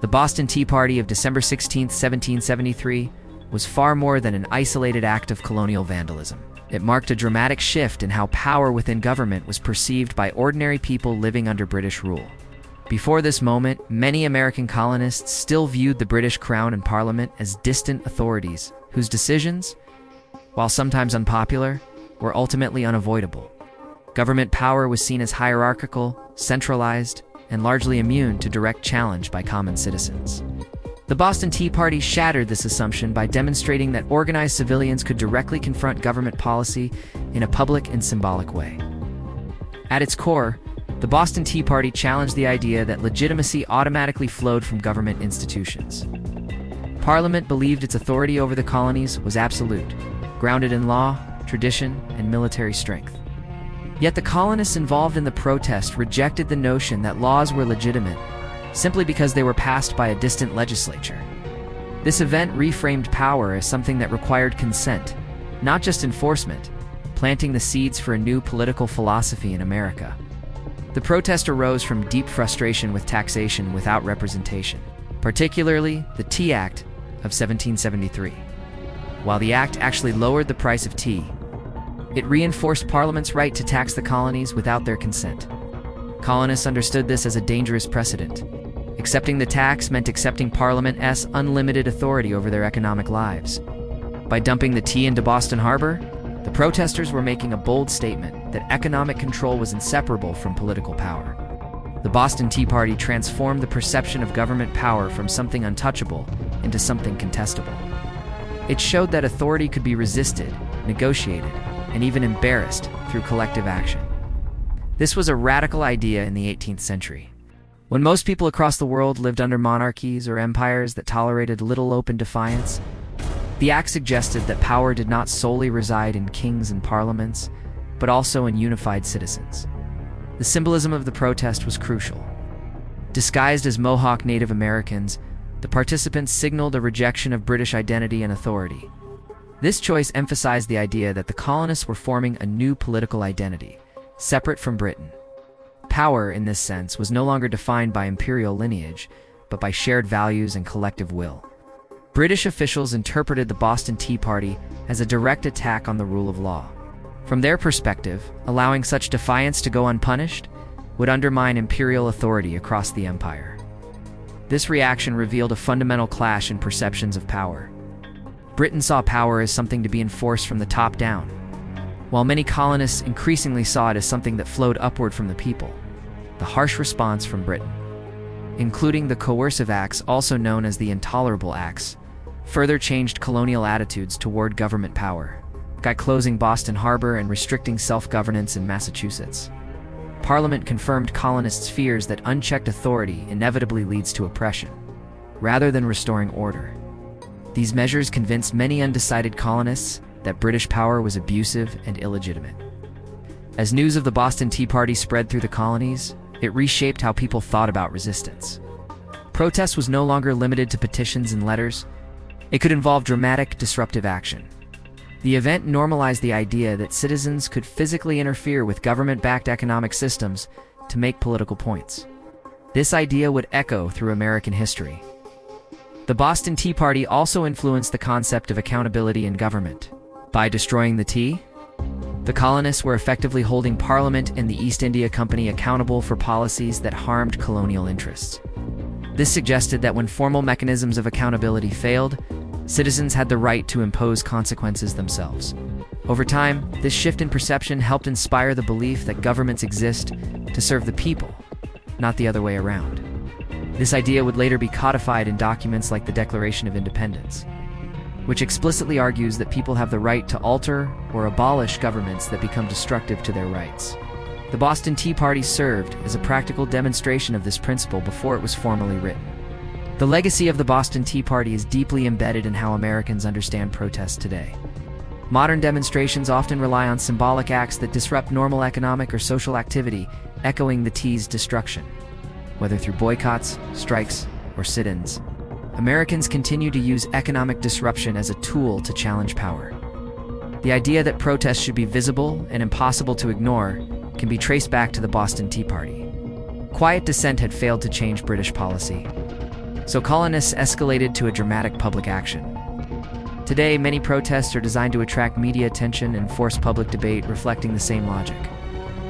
The Boston Tea Party of December 16, 1773, was far more than an isolated act of colonial vandalism. It marked a dramatic shift in how power within government was perceived by ordinary people living under British rule. Before this moment, many American colonists still viewed the British Crown and Parliament as distant authorities whose decisions, while sometimes unpopular, were ultimately unavoidable. Government power was seen as hierarchical, centralized, and largely immune to direct challenge by common citizens. The Boston Tea Party shattered this assumption by demonstrating that organized civilians could directly confront government policy in a public and symbolic way. At its core, the Boston Tea Party challenged the idea that legitimacy automatically flowed from government institutions. Parliament believed its authority over the colonies was absolute, grounded in law, tradition, and military strength. Yet the colonists involved in the protest rejected the notion that laws were legitimate simply because they were passed by a distant legislature. This event reframed power as something that required consent, not just enforcement, planting the seeds for a new political philosophy in America. The protest arose from deep frustration with taxation without representation, particularly the Tea Act of 1773. While the act actually lowered the price of tea, it reinforced Parliament's right to tax the colonies without their consent. Colonists understood this as a dangerous precedent. Accepting the tax meant accepting Parliament's unlimited authority over their economic lives. By dumping the tea into Boston Harbor, the protesters were making a bold statement that economic control was inseparable from political power. The Boston Tea Party transformed the perception of government power from something untouchable into something contestable. It showed that authority could be resisted, negotiated, and even embarrassed through collective action. This was a radical idea in the 18th century. When most people across the world lived under monarchies or empires that tolerated little open defiance, the act suggested that power did not solely reside in kings and parliaments, but also in unified citizens. The symbolism of the protest was crucial. Disguised as Mohawk Native Americans, the participants signaled a rejection of British identity and authority. This choice emphasized the idea that the colonists were forming a new political identity, separate from Britain. Power, in this sense, was no longer defined by imperial lineage, but by shared values and collective will. British officials interpreted the Boston Tea Party as a direct attack on the rule of law. From their perspective, allowing such defiance to go unpunished would undermine imperial authority across the empire. This reaction revealed a fundamental clash in perceptions of power. Britain saw power as something to be enforced from the top down, while many colonists increasingly saw it as something that flowed upward from the people. The harsh response from Britain, including the coercive acts also known as the Intolerable Acts, further changed colonial attitudes toward government power, by closing Boston Harbor and restricting self-governance in Massachusetts. Parliament confirmed colonists' fears that unchecked authority inevitably leads to oppression, rather than restoring order. These measures convinced many undecided colonists that British power was abusive and illegitimate. As news of the Boston Tea Party spread through the colonies, it reshaped how people thought about resistance. Protest was no longer limited to petitions and letters. It could involve dramatic, disruptive action. The event normalized the idea that citizens could physically interfere with government-backed economic systems to make political points. This idea would echo through American history. The Boston Tea Party also influenced the concept of accountability in government. By destroying the tea, the colonists were effectively holding Parliament and the East India Company accountable for policies that harmed colonial interests. This suggested that when formal mechanisms of accountability failed, citizens had the right to impose consequences themselves. Over time, this shift in perception helped inspire the belief that governments exist to serve the people, not the other way around. This idea would later be codified in documents like the Declaration of Independence, which explicitly argues that people have the right to alter or abolish governments that become destructive to their rights. The Boston Tea Party served as a practical demonstration of this principle before it was formally written. The legacy of the Boston Tea Party is deeply embedded in how Americans understand protest today. Modern demonstrations often rely on symbolic acts that disrupt normal economic or social activity, echoing the tea's destruction. Whether through boycotts, strikes, or sit-ins, Americans continue to use economic disruption as a tool to challenge power. The idea that protests should be visible and impossible to ignore can be traced back to the Boston Tea Party. Quiet dissent had failed to change British policy. So colonists escalated to a dramatic public action. Today, many protests are designed to attract media attention and force public debate, reflecting the same logic.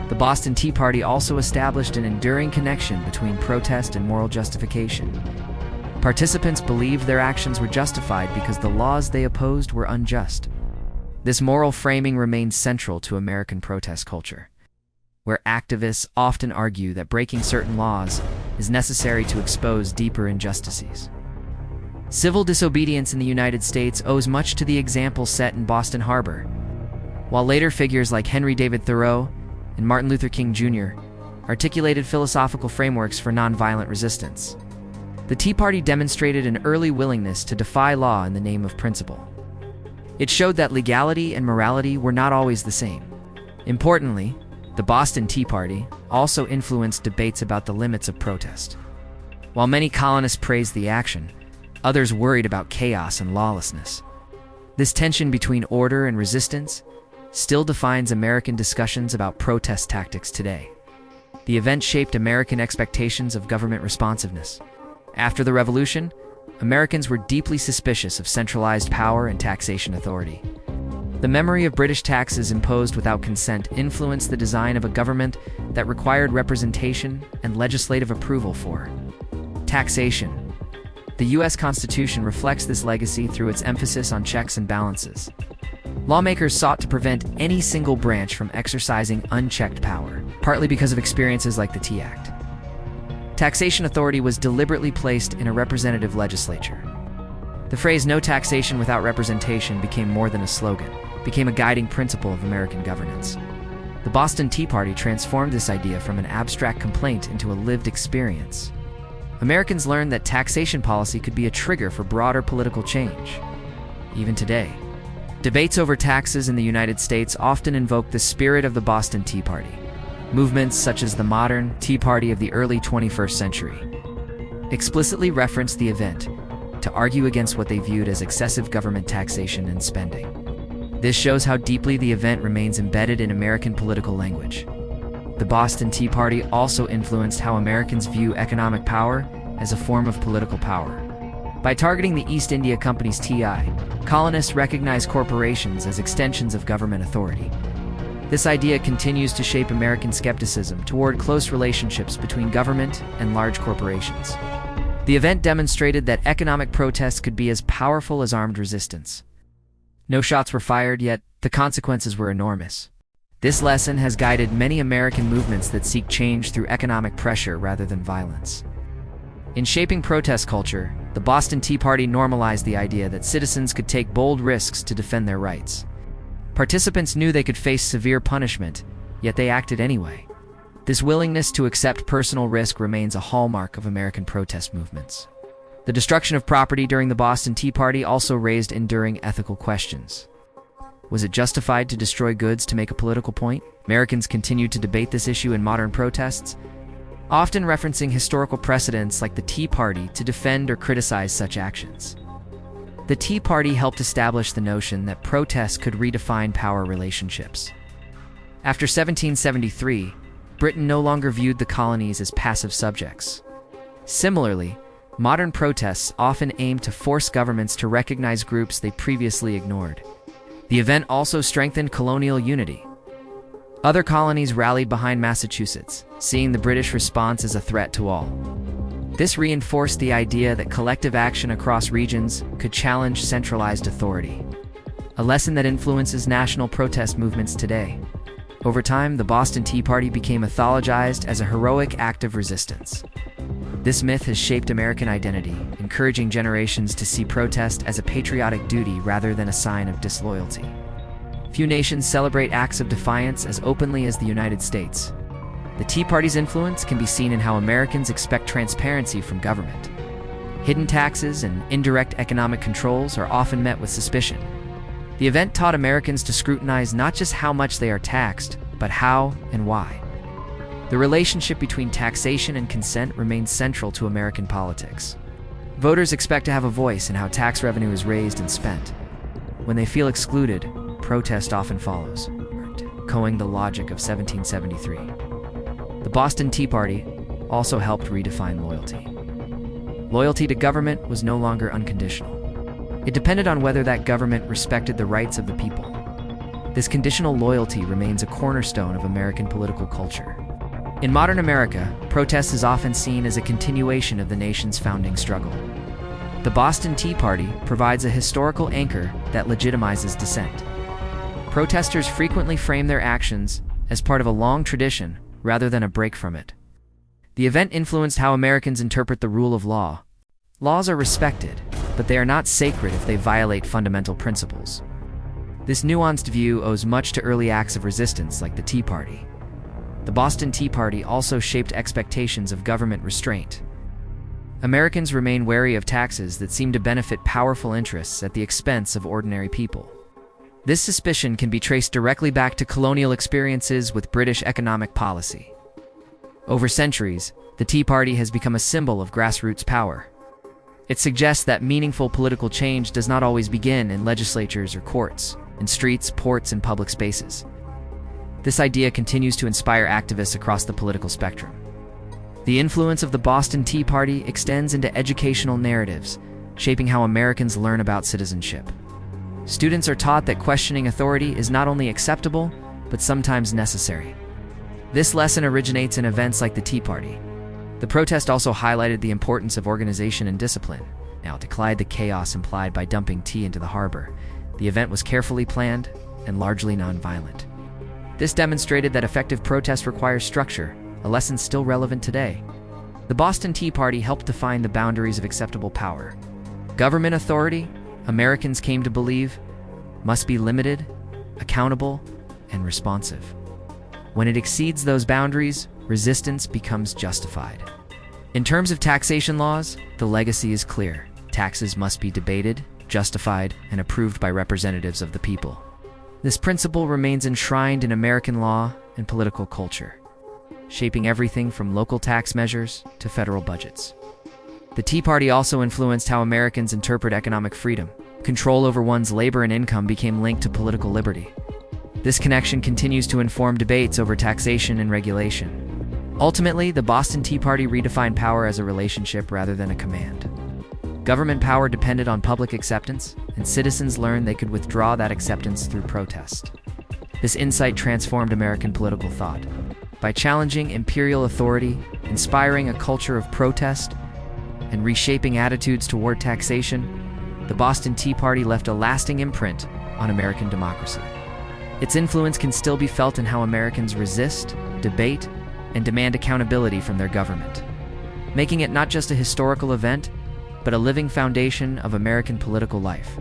The Boston Tea Party also established an enduring connection between protest and moral justification. Participants believed their actions were justified because the laws they opposed were unjust. This moral framing remains central to American protest culture, where activists often argue that breaking certain laws is necessary to expose deeper injustices. Civil disobedience in the United States owes much to the example set in Boston Harbor, while later figures like Henry David Thoreau and Martin Luther King Jr. articulated philosophical frameworks for nonviolent resistance. The Tea Party demonstrated an early willingness to defy law in the name of principle. It showed that legality and morality were not always the same. Importantly, the Boston Tea Party also influenced debates about the limits of protest. While many colonists praised the action, others worried about chaos and lawlessness. This tension between order and resistance still defines American discussions about protest tactics today. The event shaped American expectations of government responsiveness. After the Revolution, Americans were deeply suspicious of centralized power and taxation authority. The memory of British taxes imposed without consent influenced the design of a government that required representation and legislative approval for taxation. The U.S. Constitution reflects this legacy through its emphasis on checks and balances. Lawmakers sought to prevent any single branch from exercising unchecked power, partly because of experiences like the Tea Act. Taxation authority was deliberately placed in a representative legislature. The phrase "no taxation without representation" became more than a slogan, became a guiding principle of American governance. The Boston Tea Party transformed this idea from an abstract complaint into a lived experience. Americans learned that taxation policy could be a trigger for broader political change. Even today, debates over taxes in the United States often invoke the spirit of the Boston Tea Party. Movements such as the modern Tea Party of the early 21st century explicitly referenced the event to argue against what they viewed as excessive government taxation and spending. This shows how deeply the event remains embedded in American political language. The Boston Tea Party also influenced how Americans view economic power as a form of political power. By targeting the East India Company's TI, colonists recognized corporations as extensions of government authority. This idea continues to shape American skepticism toward close relationships between government and large corporations. The event demonstrated that economic protests could be as powerful as armed resistance. No shots were fired, yet the consequences were enormous. This lesson has guided many American movements that seek change through economic pressure rather than violence. In shaping protest culture, the Boston Tea Party normalized the idea that citizens could take bold risks to defend their rights. Participants knew they could face severe punishment, yet they acted anyway. This willingness to accept personal risk remains a hallmark of American protest movements. The destruction of property during the Boston Tea Party also raised enduring ethical questions. Was it justified to destroy goods to make a political point? Americans continued to debate this issue in modern protests, often referencing historical precedents like the Tea Party to defend or criticize such actions. The Tea Party helped establish the notion that protests could redefine power relationships. After 1773, Britain no longer viewed the colonies as passive subjects. Similarly, modern protests often aim to force governments to recognize groups they previously ignored. The event also strengthened colonial unity. Other colonies rallied behind Massachusetts, seeing the British response as a threat to all. This reinforced the idea that collective action across regions could challenge centralized authority, a lesson that influences national protest movements today. Over time, the Boston Tea Party became mythologized as a heroic act of resistance. This myth has shaped American identity, encouraging generations to see protest as a patriotic duty rather than a sign of disloyalty. Few nations celebrate acts of defiance as openly as the United States. The Tea Party's influence can be seen in how Americans expect transparency from government. Hidden taxes and indirect economic controls are often met with suspicion. The event taught Americans to scrutinize not just how much they are taxed, but how and why. The relationship between taxation and consent remains central to American politics. Voters expect to have a voice in how tax revenue is raised and spent. When they feel excluded, protest often follows, echoing the logic of 1773. The Boston Tea Party also helped redefine loyalty. Loyalty to government was no longer unconditional. It depended on whether that government respected the rights of the people. This conditional loyalty remains a cornerstone of American political culture. In modern America, protest is often seen as a continuation of the nation's founding struggle. The Boston Tea Party provides a historical anchor that legitimizes dissent. Protesters frequently frame their actions as part of a long tradition rather than a break from it. The event influenced how Americans interpret the rule of law. Laws are respected, but they are not sacred if they violate fundamental principles. This nuanced view owes much to early acts of resistance like the Tea Party. The Boston Tea Party also shaped expectations of government restraint. Americans remain wary of taxes that seem to benefit powerful interests at the expense of ordinary people. This suspicion can be traced directly back to colonial experiences with British economic policy. Over centuries, the Tea Party has become a symbol of grassroots power. It suggests that meaningful political change does not always begin in legislatures or courts, in streets, ports, and public spaces. This idea continues to inspire activists across the political spectrum. The influence of the Boston Tea Party extends into educational narratives, shaping how Americans learn about citizenship. Students are taught that questioning authority is not only acceptable, but sometimes necessary. This lesson originates in events like the Tea Party. The protest also highlighted the importance of organization and discipline. Now, to collide the chaos implied by dumping tea into the harbor, the event was carefully planned and largely nonviolent. This demonstrated that effective protest requires structure, a lesson still relevant today. The Boston Tea Party helped define the boundaries of acceptable power. Government authority, Americans came to believe, must be limited, accountable, and responsive. When it exceeds those boundaries, resistance becomes justified. In terms of taxation laws, the legacy is clear. Taxes must be debated, justified, and approved by representatives of the people. This principle remains enshrined in American law and political culture, shaping everything from local tax measures to federal budgets. The Tea Party also influenced how Americans interpret economic freedom. Control over one's labor and income became linked to political liberty. This connection continues to inform debates over taxation and regulation. Ultimately, the Boston Tea Party redefined power as a relationship rather than a command. Government power depended on public acceptance, and citizens learned they could withdraw that acceptance through protest. This insight transformed American political thought. By challenging imperial authority, inspiring a culture of protest, and reshaping attitudes toward taxation, the Boston Tea Party left a lasting imprint on American democracy. Its influence can still be felt in how Americans resist, debate, and demand accountability from their government, making it not just a historical event, but a living foundation of American political life.